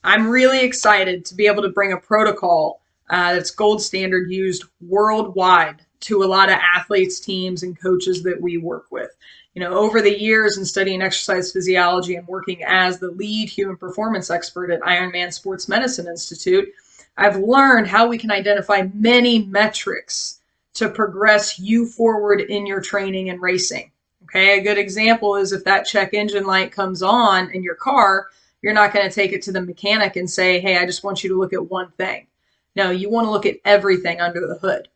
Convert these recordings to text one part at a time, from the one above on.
I'm really excited to be able to bring a protocol that's gold standard used worldwide to a lot of athletes, teams, and coaches that we work with. Over the years in studying exercise physiology and working as the lead human performance expert at Ironman Sports Medicine Institute, I've learned how we can identify many metrics to progress you forward in your training and racing. Okay, a good example is if that check engine light comes on in your car, you're not going to take it to the mechanic and say, hey, I just want you to look at one thing. No, you want to look at everything under the hood.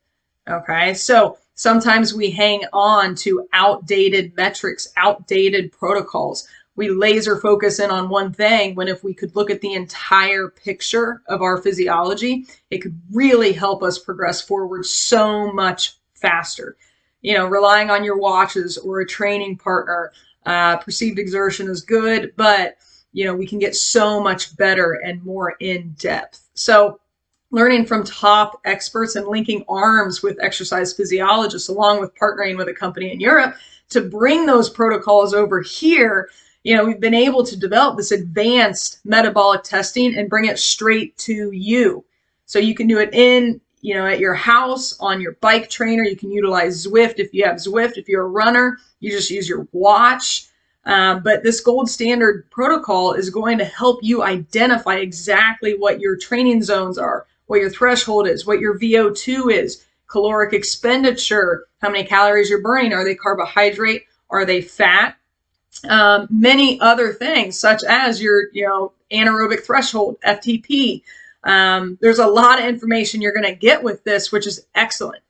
Okay, so sometimes we hang on to outdated metrics, outdated protocols. We laser focus in on one thing when if we could look at the entire picture of our physiology, it could really help us progress forward so much faster. Relying on your watches or a training partner, perceived exertion is good, but we can get so much better and more in depth. So learning from top experts and linking arms with exercise physiologists, along with partnering with a company in Europe to bring those protocols over here, we've been able to develop this advanced metabolic testing and bring it straight to you. So you can do it at your house, on your bike trainer. You can utilize Zwift if you have Zwift. If you're a runner, you just use your watch. But this gold standard protocol is going to help you identify exactly what your training zones are, what your threshold is, what your VO2 is, caloric expenditure, how many calories you're burning. Are they carbohydrate? Are they fat? Many other things such as your, anaerobic threshold, FTP. There's a lot of information you're going to get with this, which is excellent.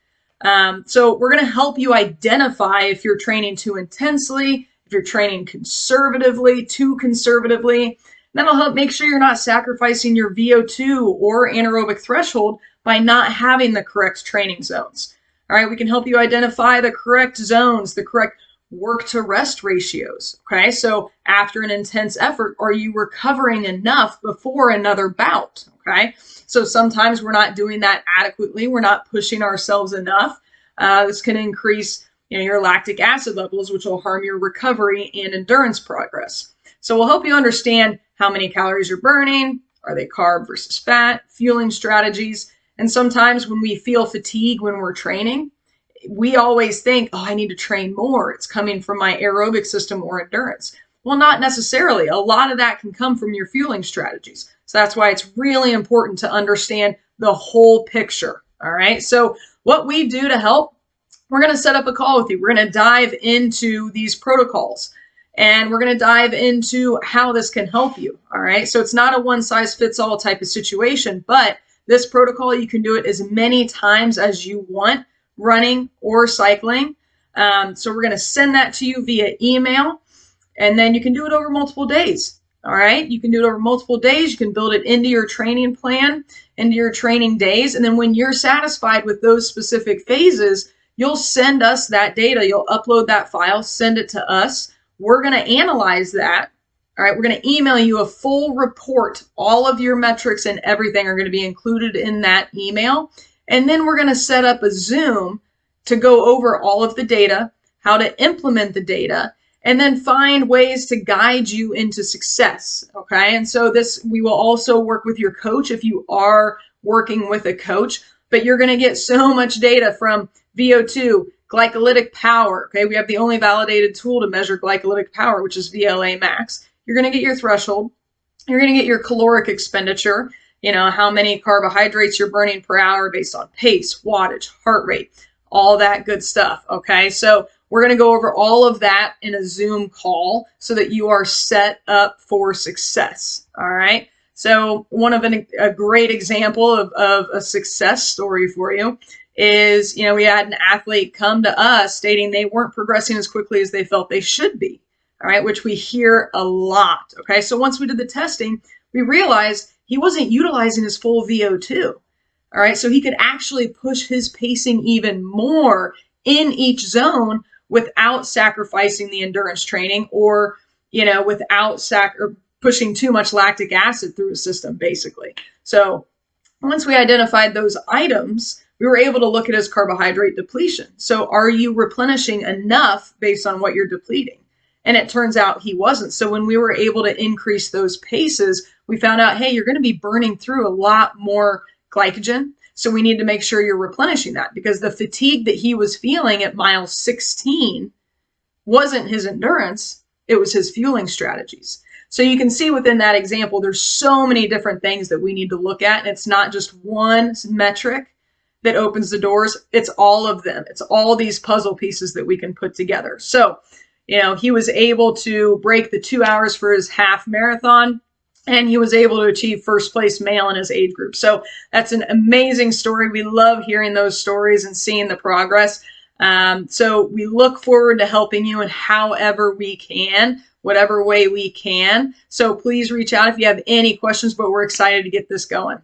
So we're going to help you identify if you're training too intensely, if you're training conservatively, too conservatively. That'll help make sure you're not sacrificing your VO2 or anaerobic threshold by not having the correct training zones. All right, we can help you identify the correct zones, the correct work to rest ratios. Okay, so after an intense effort, are you recovering enough before another bout? Okay, so sometimes we're not doing that adequately. We're not pushing ourselves enough. This can increase your lactic acid levels, which will harm your recovery and endurance progress. So we'll help you understand how many calories you're burning. Are they carb versus fat? Fueling strategies. And sometimes when we feel fatigue when we're training, we always think, I need to train more. It's coming from my aerobic system or endurance. Well, not necessarily. A lot of that can come from your fueling strategies. So that's why it's really important to understand the whole picture. All right. So what we do to help, we're going to set up a call with you. We're going to dive into these protocols and we're going to dive into how this can help you. All right. So it's not a one size fits all type of situation, but this protocol, you can do it as many times as you want, running or cycling. So we're going to send that to you via email, and then you can do it over multiple days. All right. You can do it over multiple days. You can build it into your training plan, into your training days. And then when you're satisfied with those specific phases, you'll send us that data. You'll upload that file, send it to us. We're going to analyze that. All right. We're going to email you a full report. All of your metrics and everything are going to be included in that email. And then we're going to set up a Zoom to go over all of the data, how to implement the data, and then find ways to guide you into success. Okay. And so we will also work with your coach if you are working with a coach, but you're going to get so much data from VO2, glycolytic power. Okay. We have the only validated tool to measure glycolytic power, which is VLA max. You're going to get your threshold. You're going to get your caloric expenditure. How many carbohydrates you're burning per hour based on pace, wattage, heart rate, all that good stuff. Okay. So we're going to go over all of that in a Zoom call so that you are set up for success. All right. So a great example of a success story for you is, we had an athlete come to us stating they weren't progressing as quickly as they felt they should be. All right. Which we hear a lot. Okay. So once we did the testing, we realized he wasn't utilizing his full VO2. All right. So he could actually push his pacing even more in each zone without sacrificing the endurance training or, without pushing too much lactic acid through his system, basically. So once we identified those items, we were able to look at his carbohydrate depletion. So are you replenishing enough based on what you're depleting? And it turns out he wasn't. So when we were able to increase those paces, we found out, hey, you're going to be burning through a lot more glycogen. So we need to make sure you're replenishing that, because the fatigue that he was feeling at mile 16 wasn't his endurance, it was his fueling strategies. So you can see within that example, there's so many different things that we need to look at. And it's not just one metric that opens the doors. It's all of them. It's all these puzzle pieces that we can put together. So, he was able to break the 2 hours for his half marathon, and he was able to achieve first place male in his age group. So that's an amazing story. We love hearing those stories and seeing the progress. So we look forward to helping you in however we can, whatever way we can. So please reach out if you have any questions, but we're excited to get this going.